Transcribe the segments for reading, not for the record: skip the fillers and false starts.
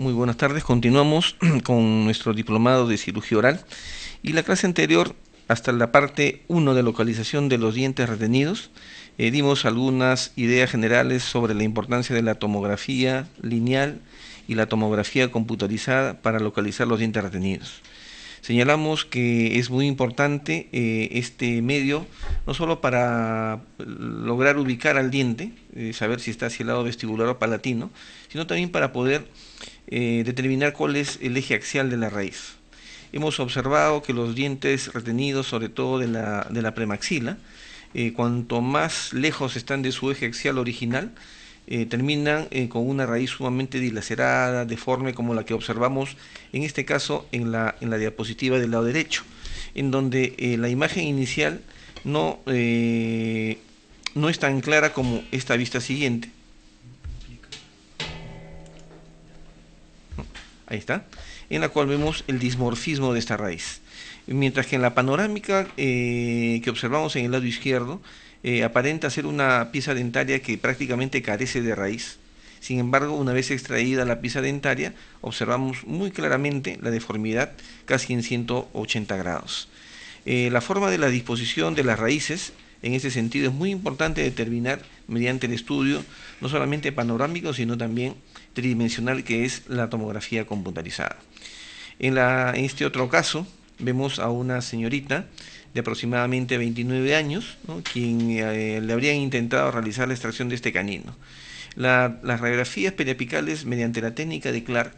Muy buenas tardes. Continuamos con nuestro diplomado de cirugía oral y la clase anterior, hasta la parte 1 de localización de los dientes retenidos, dimos algunas ideas generales sobre la importancia de la tomografía lineal y la tomografía computarizada para localizar los dientes retenidos. Señalamos que es muy importante este medio, no solo para lograr ubicar al diente, saber si está hacia el lado vestibular o palatino, sino también para poder determinar cuál es el eje axial de la raíz. Hemos observado que los dientes retenidos, sobre todo de la premaxila, cuanto más lejos están de su eje axial original, terminan con una raíz sumamente dilacerada, deforme, como la que observamos en este caso en la diapositiva del lado derecho, en donde la imagen inicial no es tan clara como esta vista siguiente. Ahí está, en la cual vemos el dismorfismo de esta raíz. Mientras que en la panorámica que observamos en el lado izquierdo, aparenta ser una pieza dentaria que prácticamente carece de raíz. Sin embargo, una vez extraída la pieza dentaria, observamos muy claramente la deformidad casi en 180 grados. La forma de la disposición de las raíces, en este sentido, es muy importante determinar mediante el estudio, no solamente panorámico, sino también tridimensional, que es la tomografía computarizada. En este otro caso, vemos a una señorita de aproximadamente 29 años, ¿no?, quien le habrían intentado realizar la extracción de este canino. Las radiografías periapicales mediante la técnica de Clark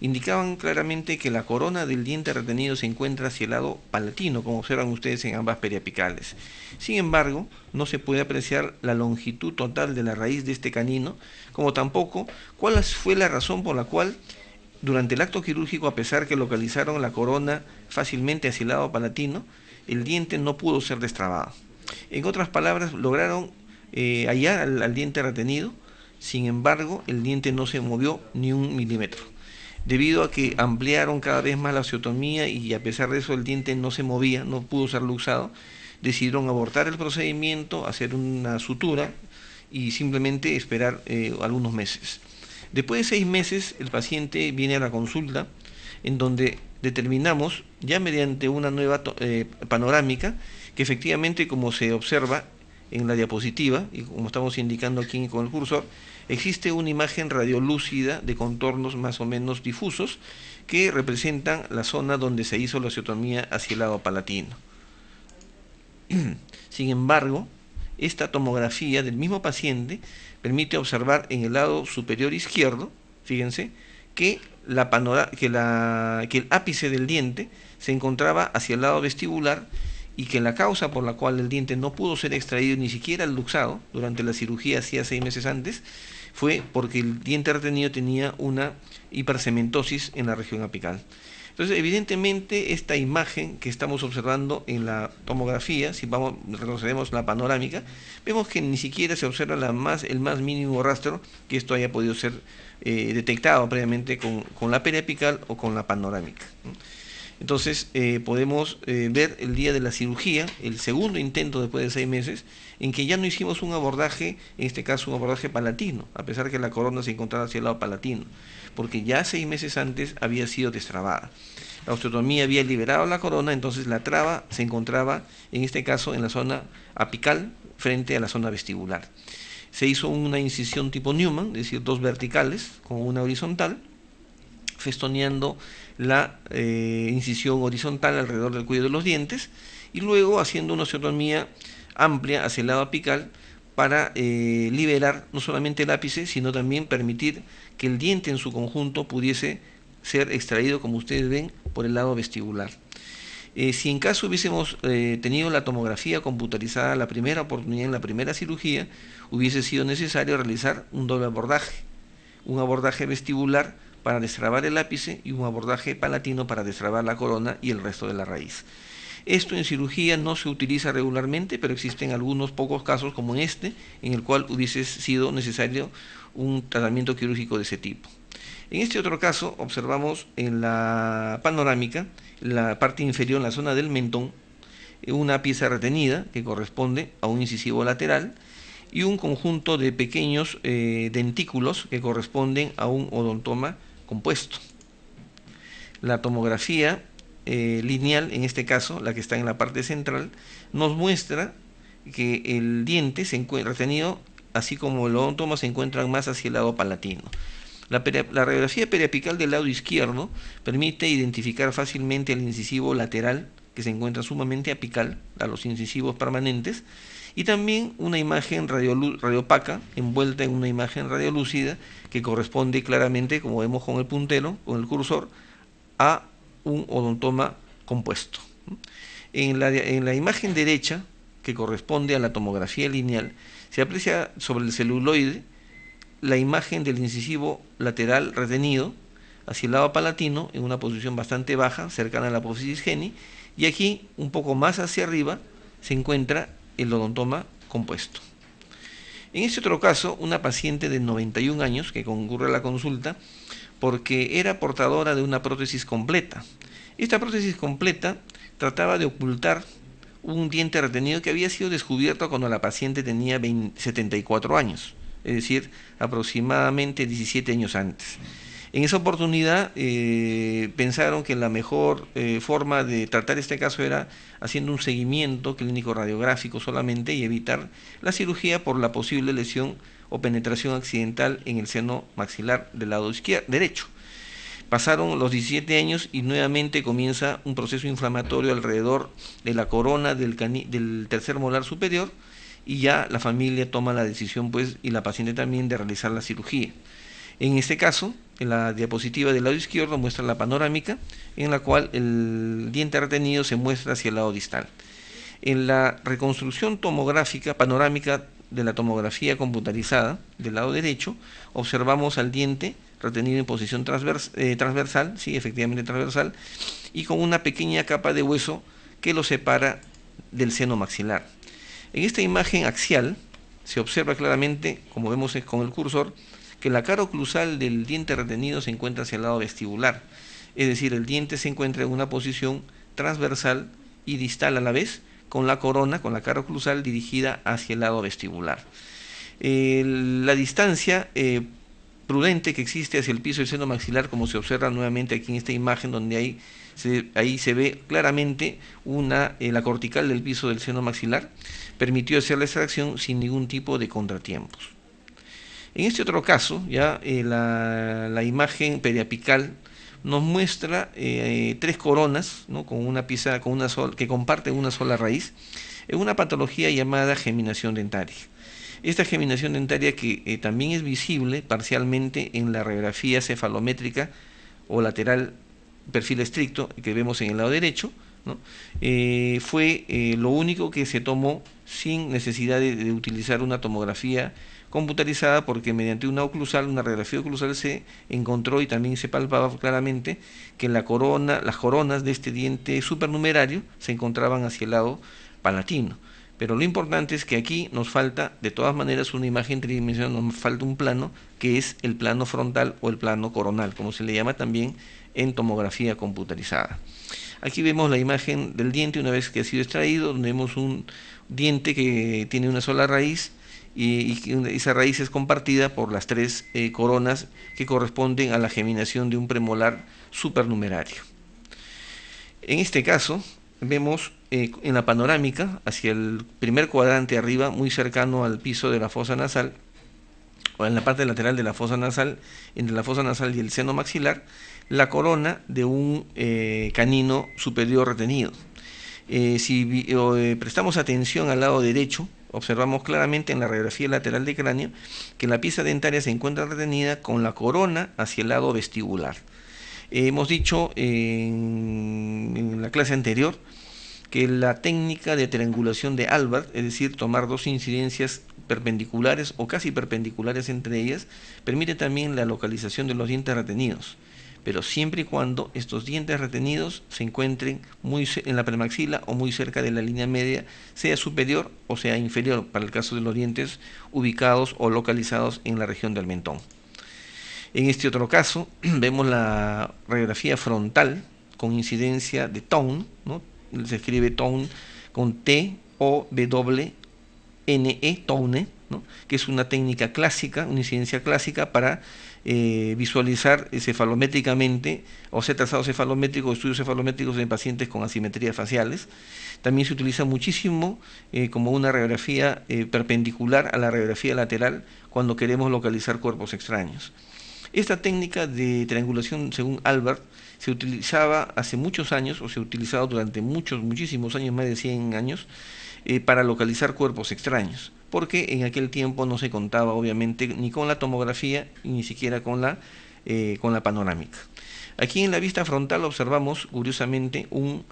indicaban claramente que la corona del diente retenido se encuentra hacia el lado palatino, como observan ustedes en ambas periapicales. Sin embargo, no se puede apreciar la longitud total de la raíz de este canino, como tampoco cuál fue la razón por la cual durante el acto quirúrgico, a pesar que localizaron la corona fácilmente hacia el lado palatino, el diente no pudo ser destrabado. En otras palabras, lograron hallar al diente retenido, sin embargo, el diente no se movió ni 1 milímetro. Debido a que ampliaron cada vez más la osteotomía y a pesar de eso el diente no se movía, no pudo ser luxado, decidieron abortar el procedimiento, hacer una sutura y simplemente esperar algunos meses. Después de 6 meses, el paciente viene a la consulta, en donde determinamos, ya mediante una nueva panorámica, que efectivamente, como se observa en la diapositiva, y como estamos indicando aquí con el cursor, existe una imagen radiolúcida de contornos más o menos difusos que representan la zona donde se hizo la osteotomía hacia el lado palatino. Sin embargo, esta tomografía del mismo paciente permite observar en el lado superior izquierdo, fíjense, que el ápice del diente se encontraba hacia el lado vestibular y que la causa por la cual el diente no pudo ser extraído ni siquiera luxado durante la cirugía hacía 6 meses antes fue porque el diente retenido tenía una hipercementosis en la región apical. Entonces, evidentemente, esta imagen que estamos observando en la tomografía, si retrocedemos la panorámica, vemos que ni siquiera se observa el más mínimo rastro que esto haya podido ser detectado previamente con la periapical o con la panorámica. Entonces, podemos ver el día de la cirugía, el segundo intento después de 6 meses, en que ya no hicimos un abordaje, en este caso un abordaje palatino, a pesar que la corona se encontraba hacia el lado palatino, porque ya 6 meses antes había sido destrabada. La osteotomía había liberado la corona, entonces la traba se encontraba, en este caso, en la zona apical, frente a la zona vestibular. Se hizo una incisión tipo Newman, es decir, 2 verticales con una horizontal, festoneando la incisión horizontal alrededor del cuello de los dientes y luego haciendo una osteotomía amplia hacia el lado apical para liberar no solamente el ápice, sino también permitir que el diente en su conjunto pudiese ser extraído, como ustedes ven, por el lado vestibular. Si en caso hubiésemos tenido la tomografía computarizada la primera oportunidad en la primera cirugía, hubiese sido necesario realizar un doble abordaje, un abordaje vestibular para destrabar el ápice y un abordaje palatino para destrabar la corona y el resto de la raíz. Esto en cirugía no se utiliza regularmente, pero existen algunos pocos casos como este, en el cual hubiese sido necesario un tratamiento quirúrgico de ese tipo. En este otro caso observamos en la panorámica, la parte inferior, en la zona del mentón, una pieza retenida que corresponde a un incisivo lateral y un conjunto de pequeños dentículos que corresponden a un odontoma compuesto. La tomografía lineal, en este caso, la que está en la parte central, nos muestra que el diente se encuentra retenido, así como el odontoma se encuentran más hacia el lado palatino. La radiografía periapical del lado izquierdo permite identificar fácilmente el incisivo lateral, que se encuentra sumamente apical a los incisivos permanentes, y también una imagen radiopaca envuelta en una imagen radiolúcida que corresponde claramente, como vemos con el puntero, con el cursor, a un odontoma compuesto. En la imagen derecha, que corresponde a la tomografía lineal, se aprecia sobre el celuloide la imagen del incisivo lateral retenido hacia el lado palatino en una posición bastante baja, cercana a la apófisis geni, y aquí, un poco más hacia arriba, se encuentra el odontoma compuesto. En este otro caso, una paciente de 91 años que concurre a la consulta porque era portadora de una prótesis completa. Esta prótesis completa trataba de ocultar un diente retenido que había sido descubierto cuando la paciente tenía 74 años, es decir, aproximadamente 17 años antes. En esa oportunidad pensaron que la mejor forma de tratar este caso era haciendo un seguimiento clínico radiográfico solamente y evitar la cirugía por la posible lesión o penetración accidental en el seno maxilar del lado derecho. Pasaron los 17 años y nuevamente comienza un proceso inflamatorio alrededor de la corona del tercer molar superior, y ya la familia toma la decisión, pues, y la paciente también, de realizar la cirugía. En este caso, en la diapositiva del lado izquierdo muestra la panorámica, en la cual el diente retenido se muestra hacia el lado distal. En la reconstrucción tomográfica panorámica de la tomografía computarizada del lado derecho, observamos al diente retenido en posición transversal, sí, efectivamente transversal, y con una pequeña capa de hueso que lo separa del seno maxilar. En esta imagen axial se observa claramente, como vemos con el cursor, que la cara oclusal del diente retenido se encuentra hacia el lado vestibular, es decir, el diente se encuentra en una posición transversal y distal a la vez, con la corona, con la cara oclusal dirigida hacia el lado vestibular. La distancia prudente que existe hacia el piso del seno maxilar, como se observa nuevamente aquí en esta imagen, donde ahí se ve claramente la cortical del piso del seno maxilar, permitió hacer la extracción sin ningún tipo de contratiempos. En este otro caso, ya la imagen periapical nos muestra tres coronas, ¿no?, con una pieza que comparten una sola raíz, en una patología llamada geminación dentaria. Esta geminación dentaria, que también es visible parcialmente en la radiografía cefalométrica o lateral perfil estricto que vemos en el lado derecho, ¿no?, fue lo único que se tomó sin necesidad de utilizar una tomografía computarizada, porque mediante una radiografía oclusal se encontró y también se palpaba claramente que las coronas de este diente supernumerario se encontraban hacia el lado palatino. Pero lo importante es que aquí nos falta, de todas maneras, una imagen tridimensional, nos falta un plano, que es el plano frontal o el plano coronal, como se le llama también en tomografía computarizada. Aquí vemos la imagen del diente una vez que ha sido extraído, donde vemos un diente que tiene una sola raíz, y esa raíz es compartida por las tres coronas que corresponden a la geminación de un premolar supernumerario. En este caso, vemos en la panorámica, hacia el primer cuadrante arriba, muy cercano al piso de la fosa nasal, o en la parte lateral de la fosa nasal, entre la fosa nasal y el seno maxilar, la corona de un canino superior retenido. Si prestamos atención al lado derecho, observamos claramente en la radiografía lateral de cráneo que la pieza dentaria se encuentra retenida con la corona hacia el lado vestibular. Hemos dicho en la clase anterior que la técnica de triangulación de Albert, es decir, tomar dos incidencias perpendiculares o casi perpendiculares entre ellas, permite también la localización de los dientes retenidos, pero siempre y cuando estos dientes retenidos se encuentren en la premaxila o muy cerca de la línea media, sea superior o sea inferior, para el caso de los dientes ubicados o localizados en la región del mentón. En este otro caso, vemos la radiografía frontal con incidencia de Tone, ¿no? Se escribe Tone con T-O-W-N-E, Tone, ¿no? Que es una técnica clásica, una incidencia clásica para visualizar cefalométricamente o hacer trazados cefalométricos, estudios cefalométricos en pacientes con asimetrías faciales. También se utiliza muchísimo como una radiografía perpendicular a la radiografía lateral cuando queremos localizar cuerpos extraños. Esta técnica de triangulación, según Albert, se utilizaba hace muchos años, o se ha utilizado durante muchísimos años, más de 100 años, para localizar cuerpos extraños, porque en aquel tiempo no se contaba obviamente ni con la tomografía ni siquiera con la panorámica. Aquí en la vista frontal observamos curiosamente un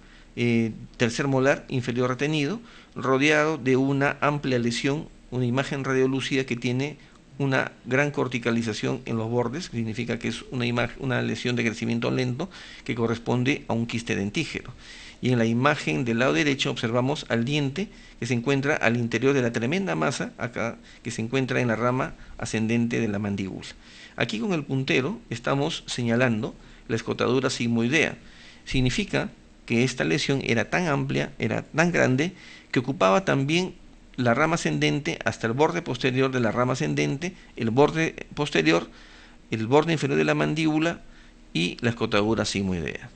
tercer molar inferior retenido, rodeado de una amplia lesión, una imagen radiolúcida que tiene una gran corticalización en los bordes, que significa que es una lesión de crecimiento lento que corresponde a un quiste dentígero. Y en la imagen del lado derecho observamos al diente que se encuentra al interior de la tremenda masa, acá, que se encuentra en la rama ascendente de la mandíbula. Aquí con el puntero estamos señalando la escotadura sigmoidea. Significa que esta lesión era tan amplia, era tan grande, que ocupaba también la rama ascendente hasta el borde posterior de la rama ascendente, el borde posterior, el borde inferior de la mandíbula y la escotadura sigmoidea.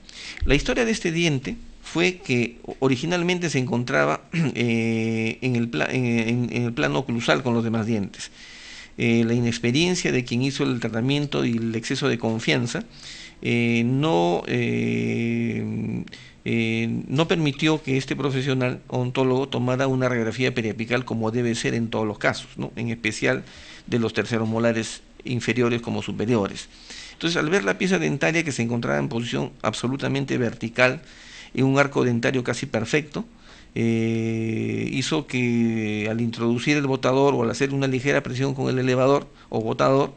La historia de este diente fue que originalmente se encontraba en el plano oclusal con los demás dientes. La inexperiencia de quien hizo el tratamiento y el exceso de confianza no permitió que este profesional odontólogo tomara una radiografía periapical como debe ser en todos los casos, ¿no? En especial de los terceros molares inferiores como superiores. Entonces, al ver la pieza dentaria que se encontraba en posición absolutamente vertical, en un arco dentario casi perfecto, hizo que al introducir el botador o al hacer una ligera presión con el elevador o botador,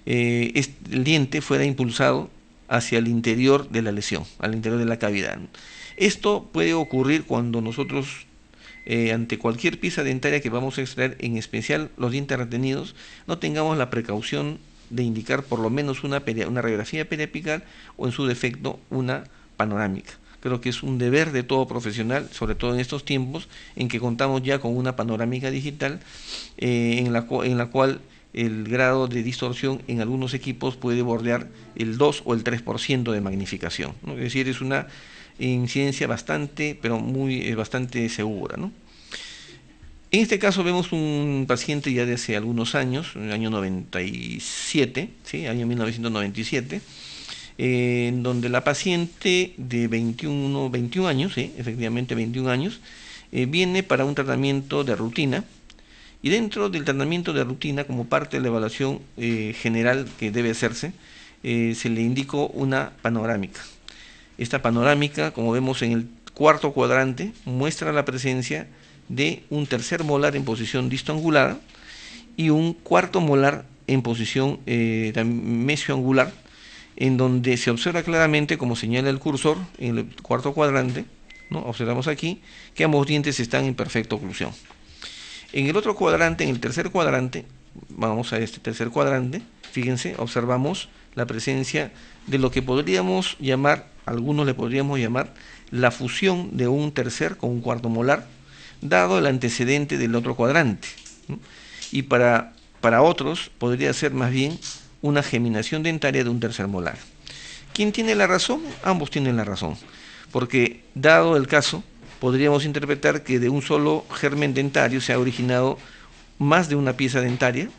el diente fuera impulsado hacia el interior de la lesión, al interior de la cavidad. Esto puede ocurrir cuando nosotros, ante cualquier pieza dentaria que vamos a extraer, en especial los dientes retenidos, no tengamos la precaución de indicar por lo menos una radiografía periapical o en su defecto una panorámica. Creo que es un deber de todo profesional, sobre todo en estos tiempos en que contamos ya con una panorámica digital, en la cual el grado de distorsión en algunos equipos puede bordear el 2 o el 3% de magnificación, ¿no? Es decir, es una incidencia bastante, pero bastante segura, ¿no? En este caso vemos un paciente ya de hace algunos años, en el año 97, ¿sí? Año 1997, en donde la paciente de 21 años, ¿sí? Efectivamente 21 años, viene para un tratamiento de rutina. Y dentro del tratamiento de rutina, como parte de la evaluación general que debe hacerse, se le indicó una panorámica. Esta panorámica, como vemos en el cuarto cuadrante, muestra la presencia de un tercer molar en posición distoangulada y un cuarto molar en posición mesioangular, en donde se observa claramente, como señala el cursor en el cuarto cuadrante, ¿no? Observamos aquí que ambos dientes están en perfecta oclusión. En el otro cuadrante, en el tercer cuadrante, vamos a este tercer cuadrante, fíjense, observamos la presencia de lo que podríamos llamar, algunos le podríamos llamar, la fusión de un tercer con un cuarto molar, dado el antecedente del otro cuadrante, ¿no? Y para otros podría ser más bien una geminación dentaria de un tercer molar. ¿Quién tiene la razón? Ambos tienen la razón, porque dado el caso, podríamos interpretar que de un solo germen dentario se ha originado más de una pieza dentaria,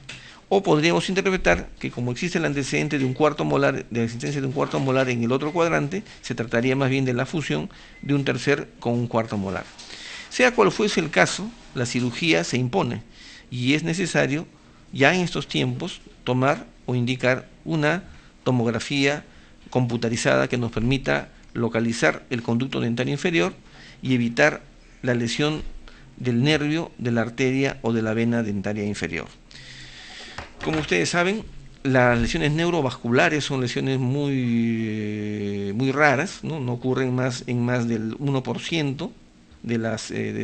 o podríamos interpretar que como existe el antecedente de un cuarto molar, de la existencia de un cuarto molar en el otro cuadrante, se trataría más bien de la fusión de un tercer con un cuarto molar. Sea cual fuese el caso, la cirugía se impone y es necesario ya en estos tiempos tomar o indicar una tomografía computarizada que nos permita localizar el conducto dentario inferior y evitar la lesión del nervio, de la arteria o de la vena dentaria inferior. Como ustedes saben, las lesiones neurovasculares son lesiones muy raras, ¿no? No ocurren en más del 1% de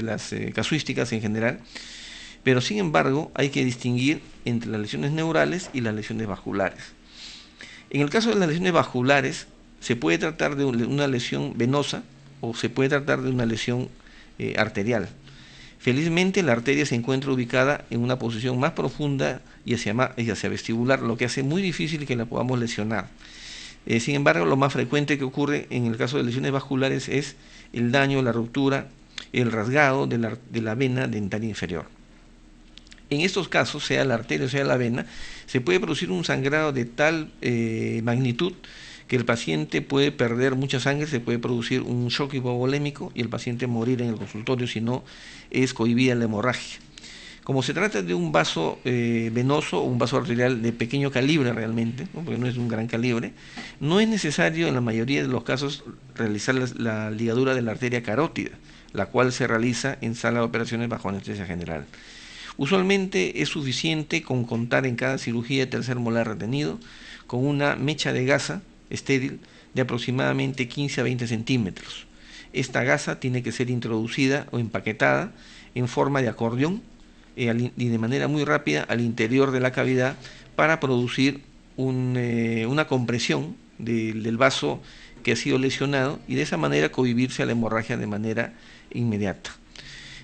las casuísticas en general, pero sin embargo hay que distinguir entre las lesiones neurales y las lesiones vasculares. En el caso de las lesiones vasculares, se puede tratar de una lesión venosa o se puede tratar de una lesión arterial, Felizmente la arteria se encuentra ubicada en una posición más profunda y hacia vestibular, lo que hace muy difícil que la podamos lesionar. Sin embargo, lo más frecuente que ocurre en el caso de lesiones vasculares es el daño, la ruptura, el rasgado de la vena dentaria inferior. En estos casos, sea la arteria o sea la vena, se puede producir un sangrado de tal magnitud que el paciente puede perder mucha sangre, se puede producir un shock hipovolémico y el paciente morir en el consultorio si no es cohibida la hemorragia. Como se trata de un vaso venoso o un vaso arterial de pequeño calibre realmente, ¿no? Porque no es de un gran calibre, no es necesario en la mayoría de los casos realizar la ligadura de la arteria carótida, la cual se realiza en sala de operaciones bajo anestesia general. Usualmente es suficiente con contar en cada cirugía de tercer molar retenido con una mecha de gasa estéril de aproximadamente 15 a 20 centímetros. Esta gasa tiene que ser introducida o empaquetada en forma de acordeón y de manera muy rápida al interior de la cavidad para producir una compresión del vaso que ha sido lesionado y de esa manera cohibirse a la hemorragia de manera inmediata.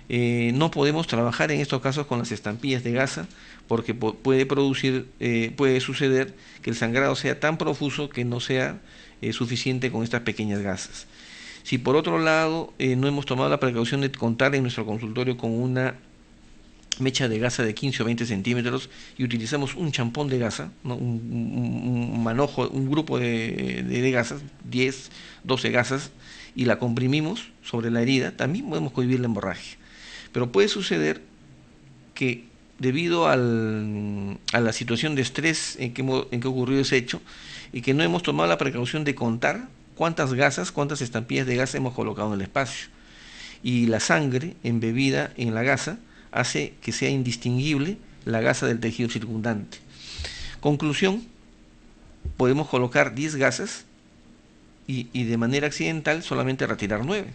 No podemos trabajar en estos casos con las estampillas de gasa porque puede suceder que el sangrado sea tan profuso que no sea suficiente con estas pequeñas gasas. Si por otro lado no hemos tomado la precaución de contar en nuestro consultorio con una mecha de gasa de 15 o 20 centímetros y utilizamos un champón de gasa, ¿no? un manojo, un grupo de gasas, 10, 12 gasas, y la comprimimos sobre la herida, también podemos cohibir la hemorragia. Pero puede suceder que debido a la situación de estrés en que ocurrió ese hecho y que no hemos tomado la precaución de contar cuántas gasas, cuántas estampillas de gasa hemos colocado en el espacio. Y la sangre embebida en la gasa hace que sea indistinguible la gasa del tejido circundante. Conclusión, podemos colocar 10 gasas y de manera accidental solamente retirar 9.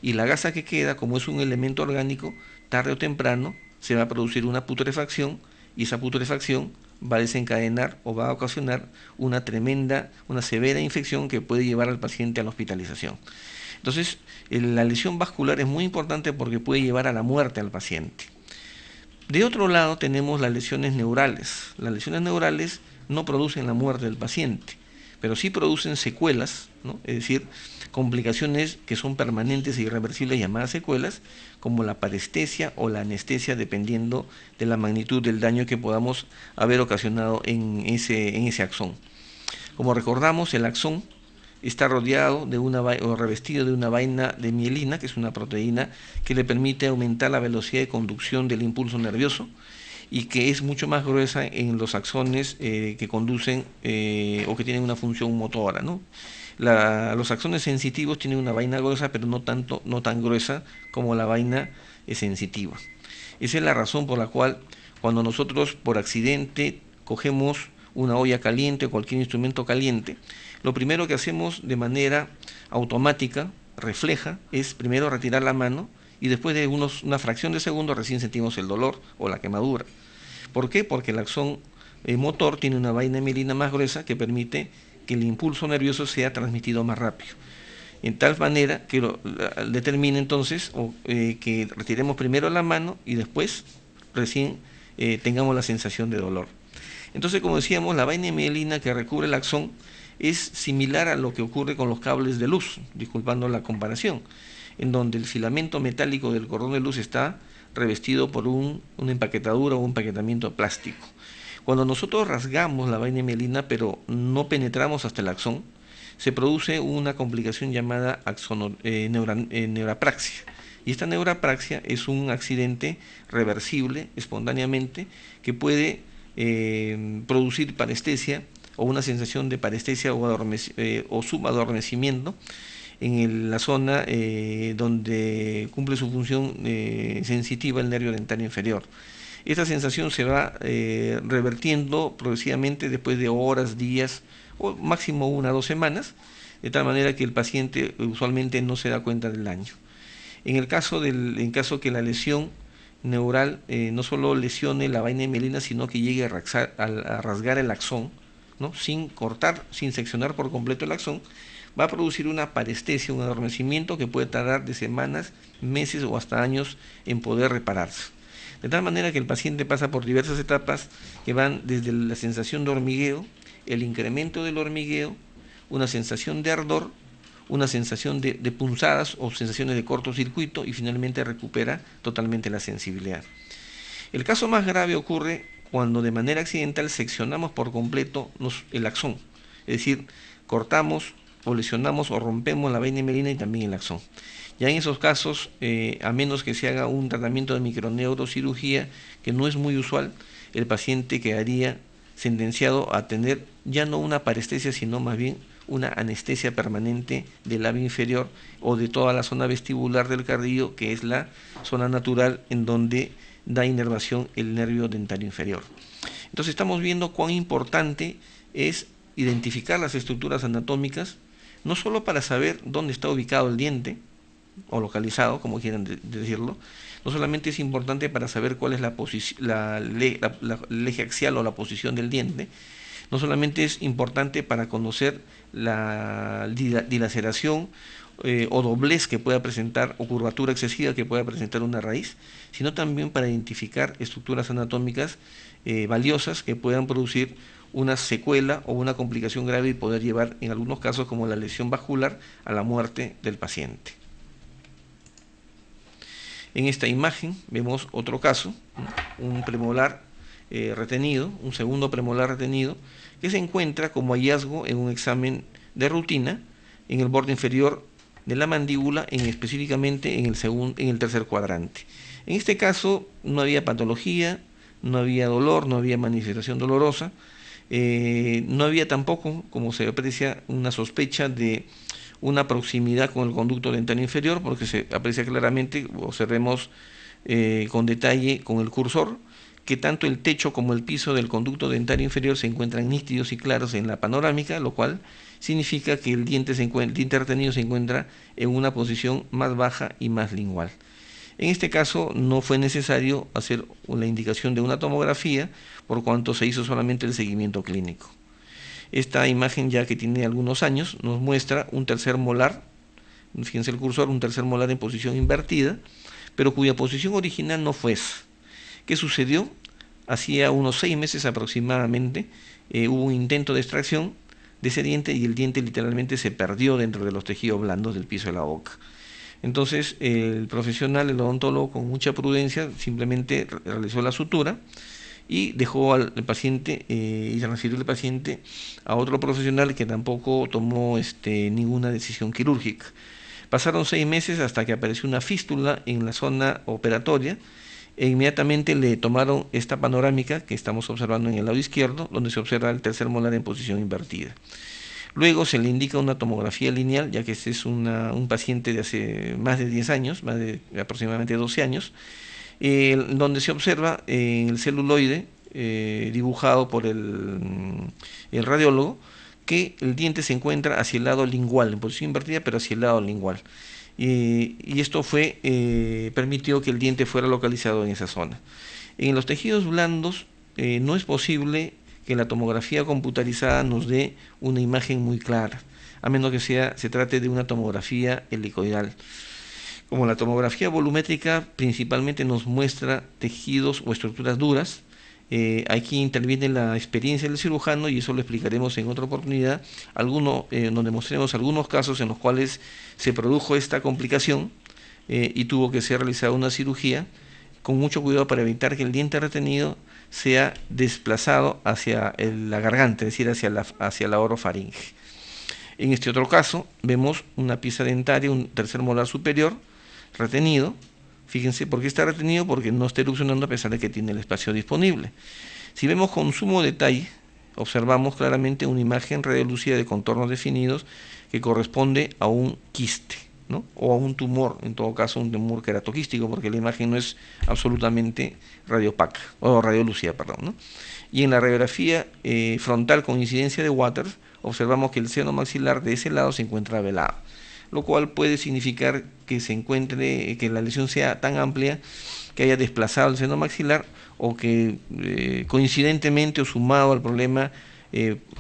Y la gasa que queda, como es un elemento orgánico, tarde o temprano se va a producir una putrefacción y esa putrefacción va a desencadenar o va a ocasionar una severa infección que puede llevar al paciente a la hospitalización. Entonces, la lesión vascular es muy importante porque puede llevar a la muerte al paciente. De otro lado tenemos las lesiones neurales. Las lesiones neurales no producen la muerte del paciente, pero sí producen secuelas, ¿no? Es decir, complicaciones que son permanentes e irreversibles llamadas secuelas, como la parestesia o la anestesia, dependiendo de la magnitud del daño que podamos haber ocasionado en ese axón. Como recordamos, el axón está rodeado o revestido de una vaina de mielina, que es una proteína que le permite aumentar la velocidad de conducción del impulso nervioso y que es mucho más gruesa en los axones que conducen o que tienen una función motora, ¿no? Los axones sensitivos tienen una vaina gruesa, pero no tan gruesa como la vaina sensitiva. Esa es la razón por la cual cuando nosotros por accidente cogemos una olla caliente o cualquier instrumento caliente, lo primero que hacemos de manera automática, refleja, es primero retirar la mano y después de una fracción de segundo recién sentimos el dolor o la quemadura. ¿Por qué? Porque el axón motor tiene una vaina de mielina más gruesa que permite que el impulso nervioso sea transmitido más rápido. En tal manera que determina entonces que retiremos primero la mano y después recién tengamos la sensación de dolor. Entonces, como decíamos, la vaina de mielina que recubre el axón es similar a lo que ocurre con los cables de luz, disculpando la comparación, en donde el filamento metálico del cordón de luz está revestido por una empaquetadura o un empaquetamiento plástico. Cuando nosotros rasgamos la vaina de mielina pero no penetramos hasta el axón, se produce una complicación llamada neurapraxia. Y esta neurapraxia es un accidente reversible espontáneamente que puede producir parestesia o una sensación de parestesia o subadormecimiento en la zona donde cumple su función sensitiva el nervio dentario inferior. Esta sensación se va revertiendo progresivamente después de horas, días o máximo 1 o 2 semanas, de tal manera que el paciente usualmente no se da cuenta del daño. En caso que la lesión neural no solo lesione la vaina de mielina, sino que llegue a rasgar el axón, ¿no? Sin cortar, sin seccionar por completo el axón, va a producir una parestesia, un adormecimiento que puede tardar de semanas, meses o hasta años en poder repararse. De tal manera que el paciente pasa por diversas etapas que van desde la sensación de hormigueo, el incremento del hormigueo, una sensación de ardor, una sensación de punzadas o sensaciones de cortocircuito y finalmente recupera totalmente la sensibilidad. El caso más grave ocurre cuando de manera accidental seccionamos por completo el axón, es decir, cortamos o lesionamos o rompemos la vaina melina y también el axón. Ya en esos casos, a menos que se haga un tratamiento de microneurocirugía, que no es muy usual, el paciente quedaría sentenciado a tener ya no una parestesia, sino más bien una anestesia permanente del labio inferior o de toda la zona vestibular del cardio, que es la zona natural en donde da inervación el nervio dentario inferior. Entonces estamos viendo cuán importante es identificar las estructuras anatómicas, no solo para saber dónde está ubicado el diente, o localizado, como quieran decirlo, no solamente es importante para saber cuál es el eje axial o la posición del diente, no solamente es importante para conocer la dilaceración o doblez que pueda presentar o curvatura excesiva que pueda presentar una raíz, sino también para identificar estructuras anatómicas valiosas que puedan producir una secuela o una complicación grave y poder llevar en algunos casos, como la lesión vascular, a la muerte del paciente. En esta imagen vemos otro caso, un premolar retenido, un segundo premolar retenido, que se encuentra como hallazgo en un examen de rutina en el borde inferior de la mandíbula, específicamente en el tercer cuadrante. En este caso no había patología, no había dolor, no había manifestación dolorosa, no había tampoco, como se aprecia, una sospecha de una proximidad con el conducto dentario inferior, porque se aprecia claramente, observemos con detalle con el cursor, que tanto el techo como el piso del conducto dentario inferior se encuentran nítidos y claros en la panorámica, lo cual significa que el diente retenido se encuentra en una posición más baja y más lingual. En este caso no fue necesario hacer la indicación de una tomografía, por cuanto se hizo solamente el seguimiento clínico. Esta imagen, ya que tiene algunos años, nos muestra un tercer molar, fíjense el cursor, un tercer molar en posición invertida, pero cuya posición original no fue esa. ¿Qué sucedió? Hacía unos 6 meses aproximadamente hubo un intento de extracción de ese diente y el diente literalmente se perdió dentro de los tejidos blandos del piso de la boca. Entonces el profesional, el odontólogo, con mucha prudencia simplemente realizó la sutura y dejó al paciente y transfirió al paciente a otro profesional que tampoco tomó ninguna decisión quirúrgica. Pasaron 6 meses hasta que apareció una fístula en la zona operatoria e inmediatamente le tomaron esta panorámica que estamos observando en el lado izquierdo, donde se observa el tercer molar en posición invertida. Luego se le indica una tomografía lineal, ya que este es un paciente de hace más de 10 años, más de aproximadamente 12 años, donde se observa el celuloide dibujado por el radiólogo, que el diente se encuentra hacia el lado lingual, en posición invertida, pero hacia el lado lingual. Y esto permitió que el diente fuera localizado en esa zona. En los tejidos blandos no es posible que la tomografía computarizada nos dé una imagen muy clara, a menos que se trate de una tomografía helicoidal. Como la tomografía volumétrica principalmente nos muestra tejidos o estructuras duras, aquí interviene la experiencia del cirujano y eso lo explicaremos en otra oportunidad, donde mostremos algunos casos en los cuales se produjo esta complicación y tuvo que ser realizada una cirugía con mucho cuidado para evitar que el diente retenido sea desplazado hacia la garganta, es decir, hacia la orofaringe. En este otro caso vemos una pieza dentaria, un tercer molar superior retenido. Fíjense, ¿por qué está retenido? Porque no está erupcionando a pesar de que tiene el espacio disponible. Si vemos con sumo detalle, observamos claramente una imagen radiolúcida de contornos definidos que corresponde a un quiste, ¿no? O a un tumor, en todo caso un tumor queratoquístico, porque la imagen no es absolutamente radiopaca, o radiolúcida, perdón, ¿no? Y en la radiografía frontal con incidencia de Waters, observamos que el seno maxilar de ese lado se encuentra velado, lo cual puede significar que la lesión sea tan amplia que haya desplazado el seno maxilar o que coincidentemente o sumado al problema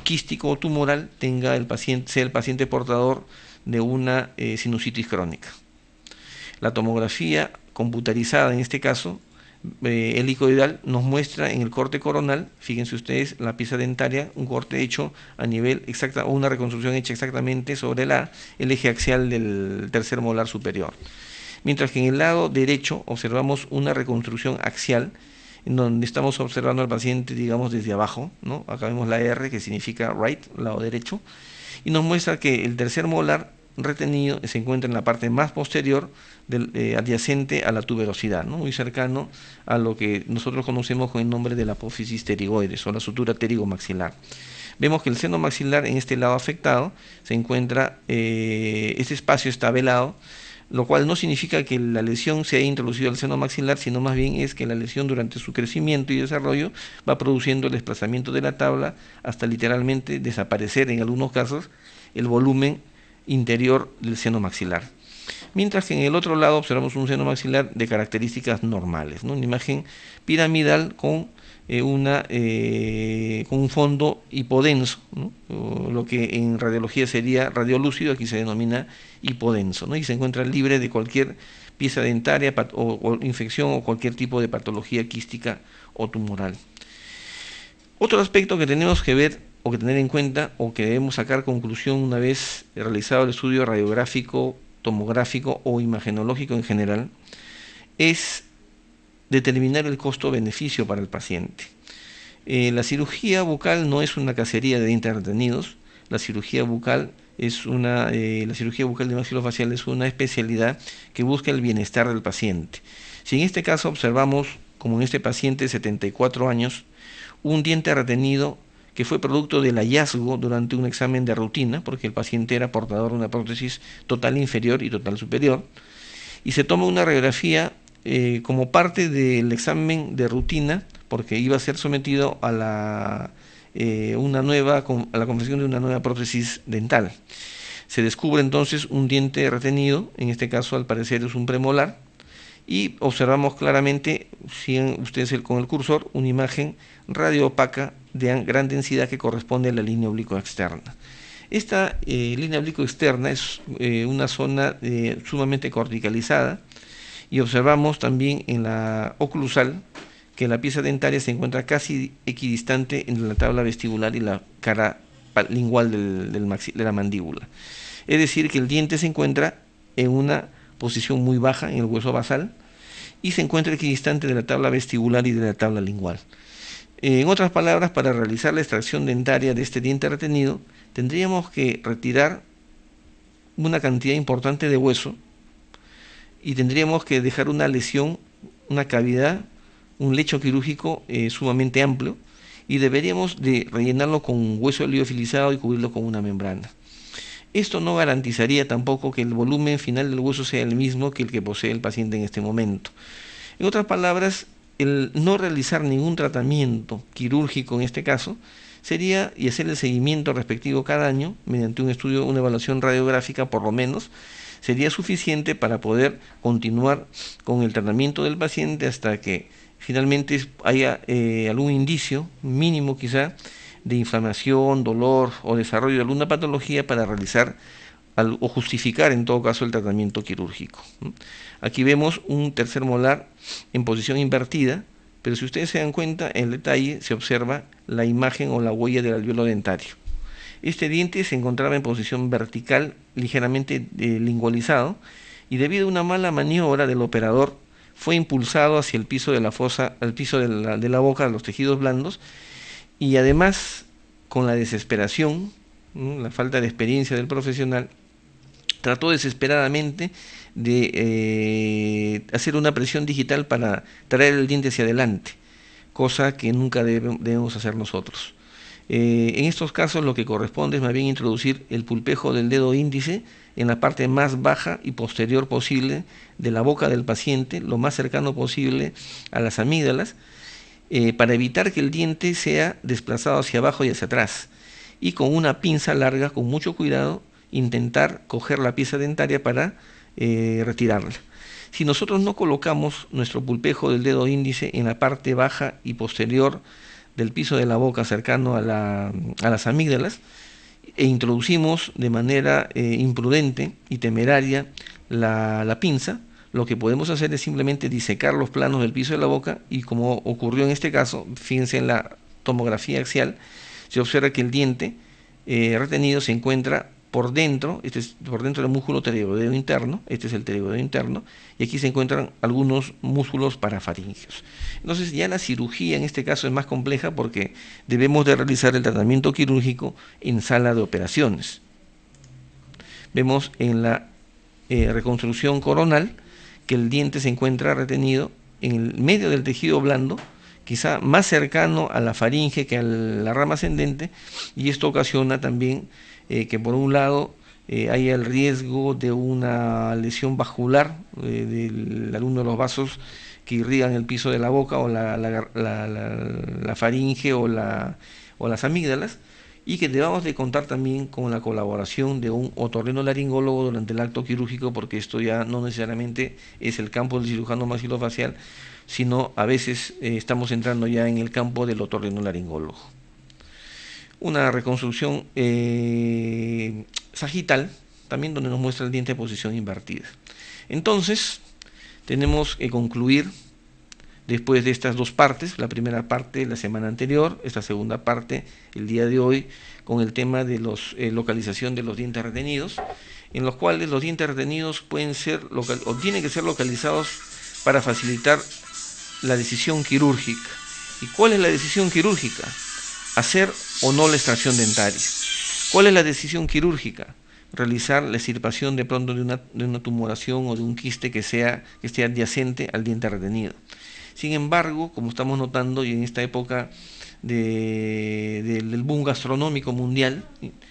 quístico o tumoral sea el paciente portador de una sinusitis crónica. La tomografía computarizada en este caso helicoidal nos muestra en el corte coronal, fíjense ustedes, la pieza dentaria, un corte hecho a nivel exacta, o una reconstrucción hecha exactamente sobre el eje axial del tercer molar superior. Mientras que en el lado derecho observamos una reconstrucción axial, en donde estamos observando al paciente, digamos, desde abajo, ¿no? Acá vemos la R, que significa right, lado derecho, y nos muestra que el tercer molar retenido se encuentra en la parte más posterior adyacente a la tuberosidad, ¿no? Muy cercano a lo que nosotros conocemos con el nombre de la apófisis pterigoides o la sutura pterigomaxilar. Vemos que el seno maxilar en este lado afectado se encuentra, este espacio está velado, lo cual no significa que la lesión se haya introducido al seno maxilar, sino más bien es que la lesión durante su crecimiento y desarrollo va produciendo el desplazamiento de la tabla hasta literalmente desaparecer en algunos casos el volumen interior del seno maxilar. Mientras que en el otro lado observamos un seno maxilar de características normales, ¿no? Una imagen piramidal con un fondo hipodenso, ¿no? Lo que en radiología sería radiolúcido, aquí se denomina hipodenso, ¿no? Y se encuentra libre de cualquier pieza dentaria o infección o cualquier tipo de patología quística o tumoral. Otro aspecto que tenemos que ver o que tener en cuenta o que debemos sacar conclusión una vez realizado el estudio radiográfico, tomográfico o imagenológico en general, es determinar el costo-beneficio para el paciente. La cirugía bucal no es una cacería de dientes retenidos. La cirugía bucal de maxilofacial es una especialidad que busca el bienestar del paciente. Si en este caso observamos, como en este paciente de 74 años, un diente retenido que fue producto del hallazgo durante un examen de rutina, porque el paciente era portador de una prótesis total inferior y total superior, y se toma una radiografía como parte del examen de rutina, porque iba a ser sometido a la confección de una nueva prótesis dental. Se descubre entonces un diente retenido, en este caso al parecer es un premolar, y observamos claramente, siguen ustedes con el cursor, una imagen radioopaca de gran densidad que corresponde a la línea oblicuo externa. Esta línea oblicuo externa es una zona sumamente corticalizada, y observamos también en la oclusal que la pieza dentaria se encuentra casi equidistante entre la tabla vestibular y la cara lingual de la mandíbula. Es decir, que el diente se encuentra en una posición muy baja en el hueso basal y se encuentra equidistante de la tabla vestibular y de la tabla lingual. En otras palabras, para realizar la extracción dentaria de este diente retenido, tendríamos que retirar una cantidad importante de hueso y tendríamos que dejar una lesión, una cavidad, un lecho quirúrgico sumamente amplio, y deberíamos de rellenarlo con hueso liofilizado y cubrirlo con una membrana. Esto no garantizaría tampoco que el volumen final del hueso sea el mismo que el que posee el paciente en este momento. En otras palabras, el no realizar ningún tratamiento quirúrgico en este caso sería, y hacer el seguimiento respectivo cada año mediante un estudio, una evaluación radiográfica por lo menos, sería suficiente para poder continuar con el tratamiento del paciente hasta que finalmente haya algún indicio mínimo quizá de inflamación, dolor o desarrollo de alguna patología para realizar o justificar en todo caso el tratamiento quirúrgico. Aquí vemos un tercer molar en posición invertida, pero si ustedes se dan cuenta, en el detalle se observa la imagen o la huella del alveolo dentario. Este diente se encontraba en posición vertical, ligeramente lingualizado, y debido a una mala maniobra del operador, fue impulsado hacia el piso de la fosa, al piso de la boca, de los tejidos blandos, y además, con la desesperación, la falta de experiencia del profesional, trató desesperadamente de hacer una presión digital para traer el diente hacia adelante, cosa que nunca debemos hacer nosotros. En estos casos lo que corresponde es más bien introducir el pulpejo del dedo índice en la parte más baja y posterior posible de la boca del paciente, lo más cercano posible a las amígdalas, para evitar que el diente sea desplazado hacia abajo y hacia atrás, y con una pinza larga, con mucho cuidado, intentar coger la pieza dentaria para retirarla. Si nosotros no colocamos nuestro pulpejo del dedo índice en la parte baja y posterior del piso de la boca cercano a las amígdalas e introducimos de manera imprudente y temeraria la pinza, lo que podemos hacer es simplemente disecar los planos del piso de la boca y, como ocurrió en este caso, fíjense en la tomografía axial, se observa que el diente retenido se encuentra por dentro, por dentro del músculo pterigoideo interno, este es el pterigoideo interno, y aquí se encuentran algunos músculos parafaríngeos. Entonces ya la cirugía en este caso es más compleja porque debemos de realizar el tratamiento quirúrgico en sala de operaciones. Vemos en la reconstrucción coronal que el diente se encuentra retenido en el medio del tejido blando, quizá más cercano a la faringe que a la rama ascendente, y esto ocasiona también que por un lado haya el riesgo de una lesión vascular de alguno de los vasos que irrigan el piso de la boca o la faringe o las amígdalas, y que debamos de contar también con la colaboración de un otorrinolaringólogo durante el acto quirúrgico, porque esto ya no necesariamente es el campo del cirujano maxilofacial, sino a veces estamos entrando ya en el campo del otorrinolaringólogo. Una reconstrucción sagital, también donde nos muestra el diente en posición invertida. Entonces, tenemos que concluir después de estas dos partes, la primera parte la semana anterior, esta segunda parte el día de hoy, con el tema de la localización de los dientes retenidos, en los cuales los dientes retenidos pueden ser o tienen que ser localizados para facilitar la decisión quirúrgica. ¿Y cuál es la decisión quirúrgica? Hacer o no la extracción dentaria. ¿Cuál es la decisión quirúrgica? Realizar la extirpación de pronto de una tumoración o de un quiste que esté adyacente al diente retenido. Sin embargo, como estamos notando, y en esta época del boom gastronómico mundial,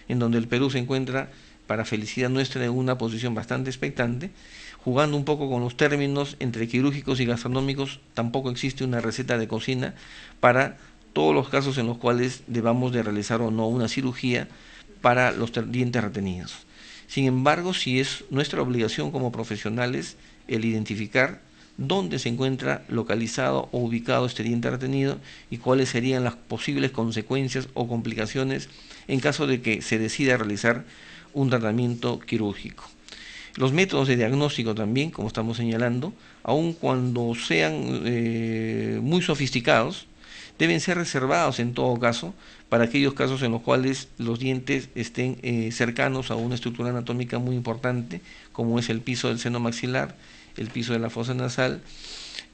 en donde el Perú se encuentra, para felicidad nuestra, en una posición bastante expectante, jugando un poco con los términos entre quirúrgicos y gastronómicos, tampoco existe una receta de cocina para todos los casos en los cuales debamos de realizar o no una cirugía para los dientes retenidos. Sin embargo, sí es nuestra obligación como profesionales el identificar dónde se encuentra localizado o ubicado este diente retenido y cuáles serían las posibles consecuencias o complicaciones en caso de que se decida realizar un tratamiento quirúrgico. Los métodos de diagnóstico también, como estamos señalando, aun cuando sean muy sofisticados, deben ser reservados en todo caso para aquellos casos en los cuales los dientes estén cercanos a una estructura anatómica muy importante, como es el piso del seno maxilar, el piso de la fosa nasal,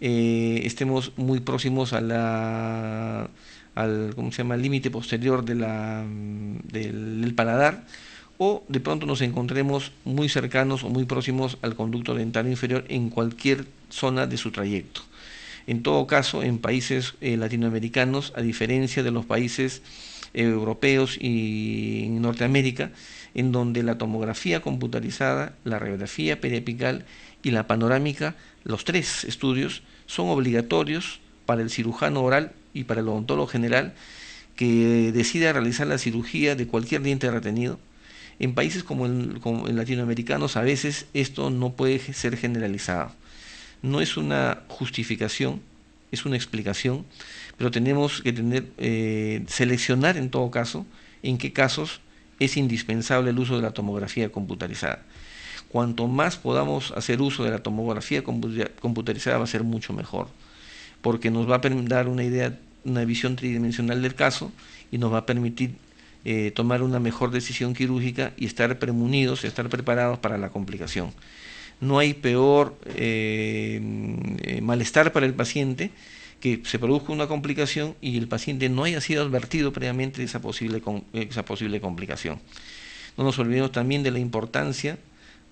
estemos muy próximos al límite posterior del paladar, o de pronto nos encontremos muy cercanos o muy próximos al conducto dentario inferior en cualquier zona de su trayecto. En todo caso, en países latinoamericanos, a diferencia de los países europeos y en Norteamérica, en donde la tomografía computarizada, la radiografía periapical y la panorámica, los tres estudios, son obligatorios para el cirujano oral y para el odontólogo general que decida realizar la cirugía de cualquier diente retenido. En países como en latinoamericanos, a veces esto no puede ser generalizado. No es una justificación, es una explicación, pero tenemos que seleccionar en todo caso en qué casos es indispensable el uso de la tomografía computarizada. Cuanto más podamos hacer uso de la tomografía computarizada va a ser mucho mejor, porque nos va a dar una idea, una visión tridimensional del caso y nos va a permitir tomar una mejor decisión quirúrgica y estar premunidos, estar preparados para la complicación. No hay peor malestar para el paciente que se produzca una complicación y el paciente no haya sido advertido previamente de esa posible complicación. No nos olvidemos también de la importancia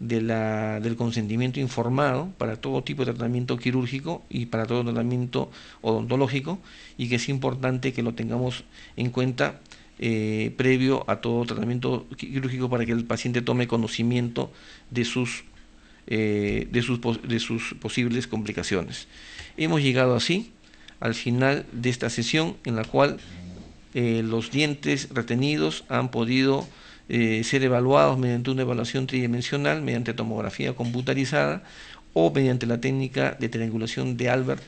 del consentimiento informado para todo tipo de tratamiento quirúrgico y para todo tratamiento odontológico, y que es importante que lo tengamos en cuenta previo a todo tratamiento quirúrgico para que el paciente tome conocimiento de sus posibles complicaciones. Hemos llegado así al final de esta sesión en la cual los dientes retenidos han podido ser evaluados mediante una evaluación tridimensional, mediante tomografía computarizada o mediante la técnica de triangulación de Albert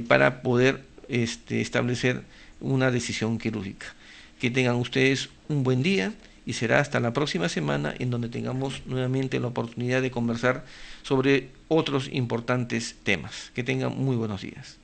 para poder establecer una decisión quirúrgica. Que tengan ustedes un buen día y será hasta la próxima semana en donde tengamos nuevamente la oportunidad de conversar sobre otros importantes temas. Que tengan muy buenos días.